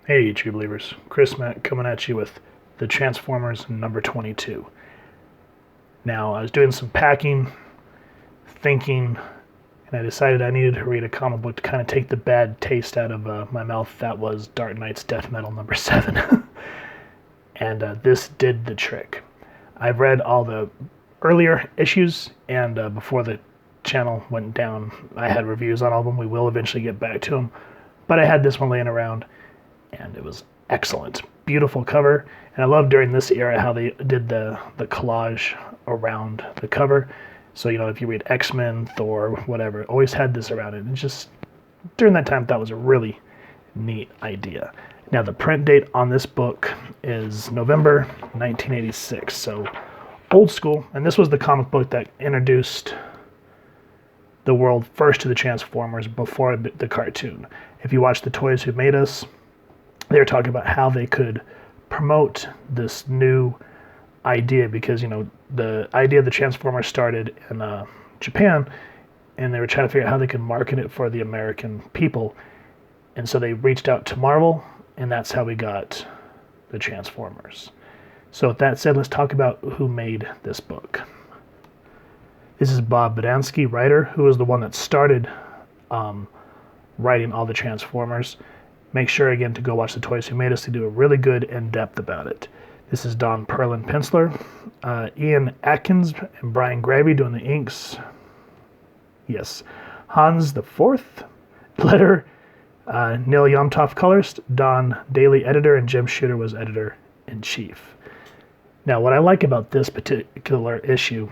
Hey, YouTube believers, Chris Mack coming at you with the Transformers number 22. Now, I was doing some packing, thinking, and I decided I needed to read a comic book to kind of take the bad taste out of my mouth. That was Dark Knight's Death Metal number 7. And this did the trick. I've read all the earlier issues, and before the channel went down, I had reviews on all of them. We will eventually get back to them. But I had this one laying around, and it was excellent. Beautiful cover, and I love during this era how they did the collage around the cover. So, you know, if you read X-Men, Thor, whatever, always had this around it. And just during that time, that was a really neat idea. Now, the print date on this book is November 1986, so old school. And this was the comic book that introduced the world first to the Transformers before the cartoon. If you watch The Toys Who Made Us, they were talking about how they could promote this new idea, because, you know, the idea of the Transformers started in Japan, and they were trying to figure out how they could market it for the American people. And so they reached out to Marvel, and that's how we got the Transformers. So with that said, let's talk about who made this book. This is Bob Budiansky, writer, who was the one that started writing all the Transformers. Make sure, again, to go watch The Toys Who Made Us. They do a really good in-depth about it. This is Don Perlin Penciler. Ian Atkins and Brian Gravy doing the inks. Yes. Hans the Fourth, letter. Neil Yomtov colorist. Don Daly editor, and Jim Shooter was editor-in-chief. Now, what I like about this particular issue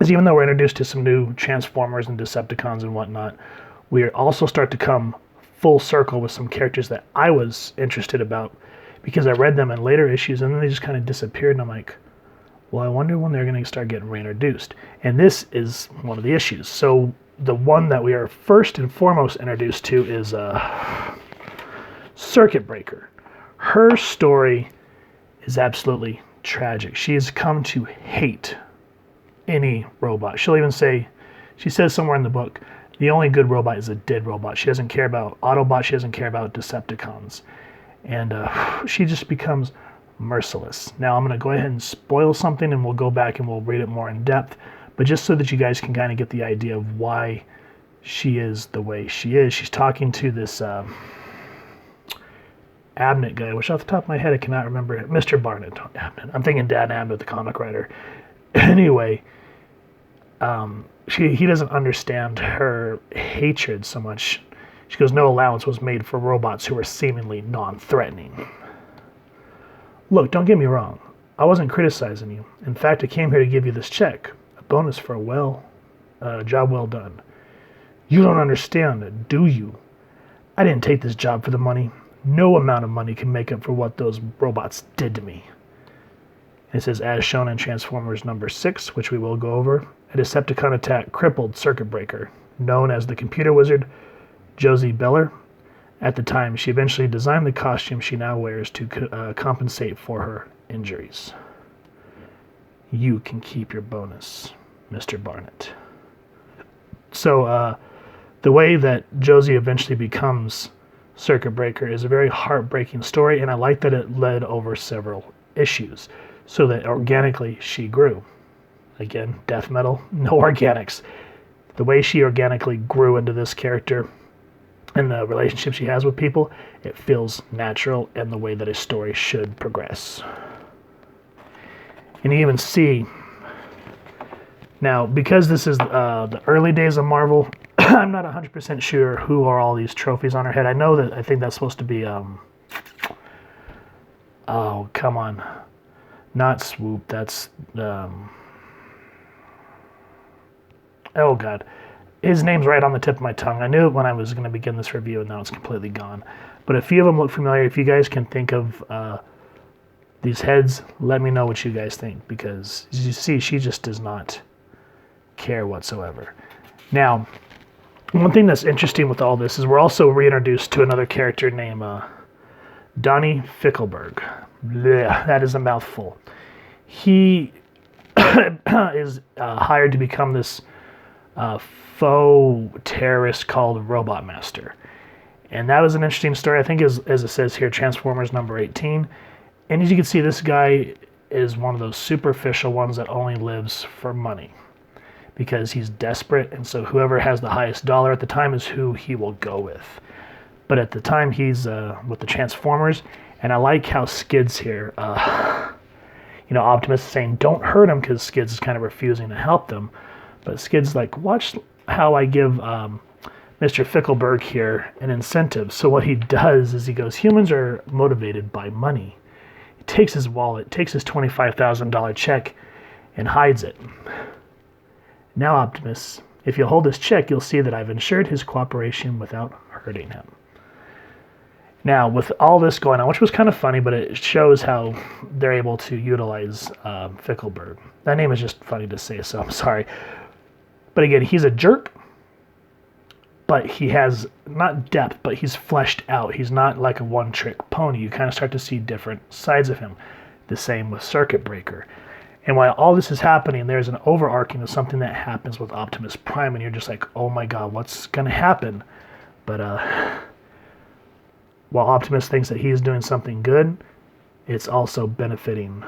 is, even though we're introduced to some new Transformers and Decepticons and whatnot, we also start to come full circle with some characters that I was interested about, because I read them in later issues and then they just kind of disappeared, and I'm like, well, I wonder when they're going to start getting reintroduced. And this is one of the issues. So the one that we are first and foremost introduced to is Circuit Breaker. Her story is absolutely tragic. She has come to hate any robot. She'll even say, she says somewhere in the book, the only good robot is a dead robot. She doesn't care about Autobots. She doesn't care about Decepticons. And she just becomes merciless. Now, I'm going to go ahead and spoil something, and we'll go back and we'll read it more in depth. But just so that you guys can kind of get the idea of why she is the way she is. She's talking to this Abnett guy, which off the top of my head I cannot remember. Mr. Barnett. Abnett. I'm thinking Dan Abnett, the comic writer. Anyway, he doesn't understand her hatred so much. She goes, no allowance was made for robots who were seemingly non-threatening. Look, don't get me wrong. I wasn't criticizing you. In fact, I came here to give you this check. A bonus for a job well done. You don't understand, do you? I didn't take this job for the money. No amount of money can make up for what those robots did to me. It says, as shown in Transformers number 6, which we will go over, a Decepticon attack crippled Circuit Breaker, known as the computer wizard Josie Beller. At the time, she eventually designed the costume she now wears to compensate for her injuries. You can keep your bonus, Mr. Barnett. So, the way that Josie eventually becomes Circuit Breaker is a very heartbreaking story, and I like that it led over several issues, so that organically she grew. Again, death metal, no organics. The way she organically grew into this character and the relationship she has with people, it feels natural and the way that a story should progress. And you even see, now, because this is the early days of Marvel, I'm not 100% sure who are all these trophies on her head. I think that's supposed to be, oh, come on. Not Swoop, that's, oh God. His name's right on the tip of my tongue. I knew it when I was going to begin this review, and now it's completely gone. But a few of them look familiar. If you guys can think of these heads, let me know what you guys think, because as you see, she just does not care whatsoever. Now, one thing that's interesting with all this is we're also reintroduced to another character named Donnie Fickelberg. Blech, that is a mouthful. He is hired to become this faux terrorist called Robot Master. And that was an interesting story. I think as it says here, Transformers number 18. And as you can see, this guy is one of those superficial ones that only lives for money because he's desperate. And so whoever has the highest dollar at the time is who he will go with. But at the time, he's with the Transformers. And I like how Skids here, Optimus is saying, don't hurt him, because Skids is kind of refusing to help them. But Skids like, watch how I give Mr. Fickleberg here an incentive. So what he does is he goes, humans are motivated by money. He takes his wallet, takes his $25,000 check, and hides it. Now, Optimus, if you hold this check, you'll see that I've ensured his cooperation without hurting him. Now, with all this going on, which was kind of funny, but it shows how they're able to utilize Fickleberg. That name is just funny to say, so I'm sorry. But again, he's a jerk, but he has, not depth, but he's fleshed out. He's not like a one-trick pony. You kind of start to see different sides of him. The same with Circuit Breaker. And while all this is happening, there's an overarching of something that happens with Optimus Prime, and you're just like, oh my god, what's going to happen? But while Optimus thinks that he's doing something good, it's also benefiting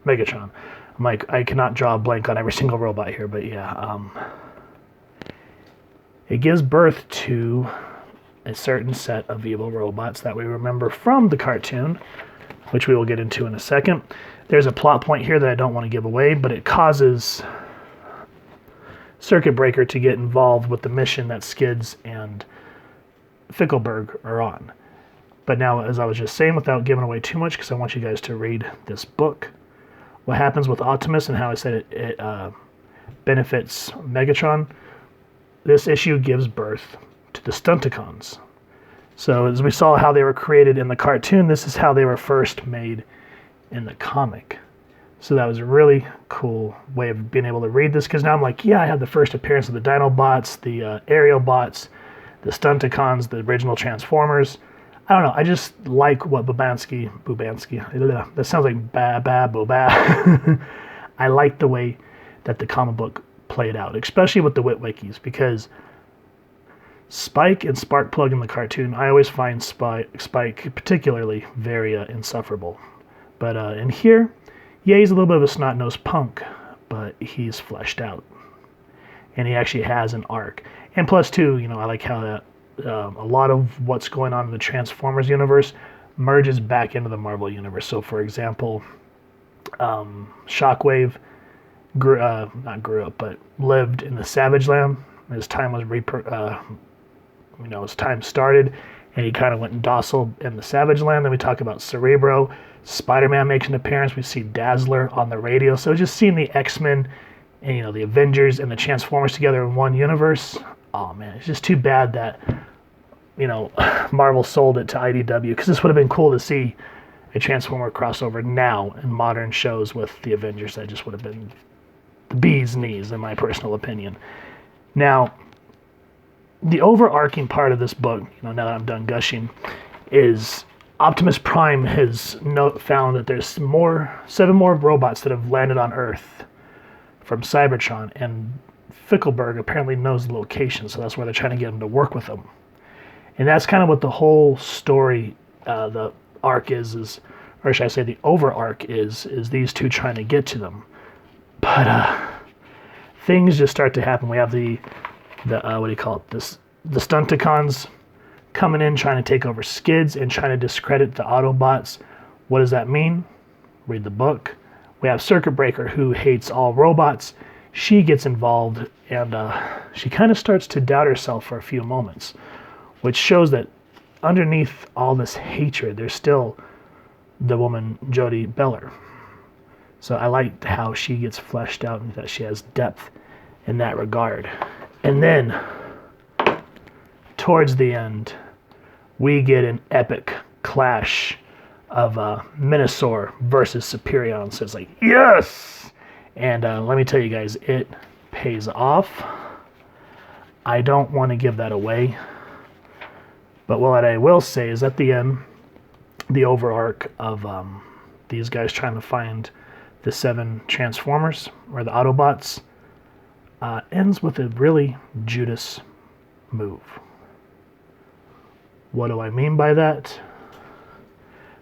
Megatron. I'm like, I cannot draw a blank on every single robot here, but yeah. It gives birth to a certain set of evil robots that we remember from the cartoon, which we will get into in a second. There's a plot point here that I don't want to give away, but it causes Circuit Breaker to get involved with the mission that Skids and Fickleberg are on. But now, as I was just saying, without giving away too much, because I want you guys to read this book, what happens with Optimus and how I said it benefits Megatron, this issue gives birth to the Stunticons. So as we saw how they were created in the cartoon, this is how they were first made in the comic. So that was a really cool way of being able to read this, because now I'm like, yeah, I had the first appearance of the Dinobots, the Aerial Bots, the Stunticons, the original Transformers. I don't know, I just like what Bubansky, that sounds like ba-ba-bo-ba. I like the way that the comic book played out, especially with the Witwickies, because Spike and Sparkplug in the cartoon, I always find Spike particularly very insufferable. But in here, yeah, he's a little bit of a snot-nosed punk, but he's fleshed out. And he actually has an arc. And plus, too, I like how that a lot of what's going on in the Transformers universe merges back into the Marvel universe. So, for example, Shockwave not grew up, but lived in the Savage Land. His time was his time started, and he kind of went docile in the Savage Land. Then we talk about Cerebro. Spider-Man makes an appearance. We see Dazzler on the radio. So just seeing the X-Men and the Avengers and the Transformers together in one universe. Oh man, it's just too bad that Marvel sold it to IDW, because this would have been cool to see a Transformer crossover now in modern shows with the Avengers. That just would have been the bee's knees, in my personal opinion. Now, the overarching part of this book, now that I'm done gushing, is Optimus Prime has found that there's 7 more robots that have landed on Earth from Cybertron, and Fickleberg apparently knows the location, so that's why they're trying to get him to work with them. And that's kind of what the whole story, the arc is, or should I say the over arc is these two trying to get to them. But things just start to happen. We have the Stunticons coming in, trying to take over Skids and trying to discredit the Autobots. What does that mean? Read the book. We have Circuit Breaker, who hates all robots. She gets involved, and she kind of starts to doubt herself for a few moments, which shows that underneath all this hatred, there's still the woman Jodie Beller. So I like how she gets fleshed out and that she has depth in that regard. And then, towards the end, we get an epic clash of Minosaur versus Superion. So it's like, yes! And let me tell you guys, it pays off. I don't want to give that away. But what I will say is at the end, the overarch of these guys trying to find the 7 Transformers, or the Autobots, ends with a really Judas move. What do I mean by that?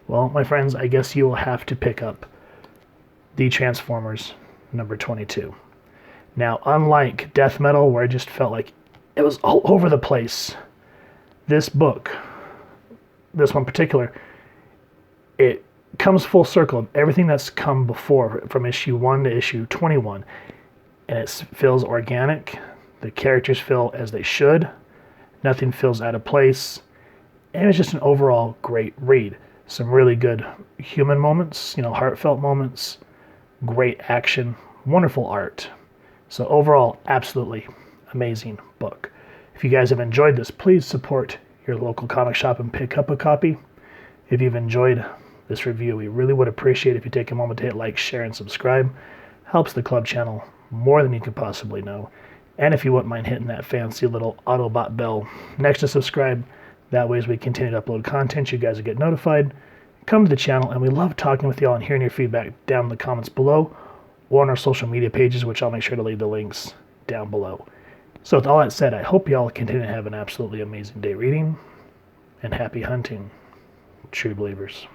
Well, my friends, I guess you will have to pick up the Transformers number 22. Now, unlike Death Metal, where I just felt like it was all over the place, this book, this one in particular, it comes full circle of everything that's come before, from issue 1 to issue 21. And it feels organic. The characters feel as they should. Nothing feels out of place. And it's just an overall great read. Some really good human moments, heartfelt moments, great action, wonderful art. So overall, absolutely amazing book. If you guys have enjoyed this, please support your local comic shop and pick up a copy. If you've enjoyed this review, we really would appreciate if you take a moment to hit like, share, and subscribe. Helps the club channel more than you could possibly know. And if you wouldn't mind hitting that fancy little Autobot bell next to subscribe, that way as we continue to upload content, you guys will get notified. Come to the channel, and we love talking with y'all and hearing your feedback down in the comments below or on our social media pages, which I'll make sure to leave the links down below. So with all that said, I hope y'all continue to have an absolutely amazing day reading, and happy hunting, true believers.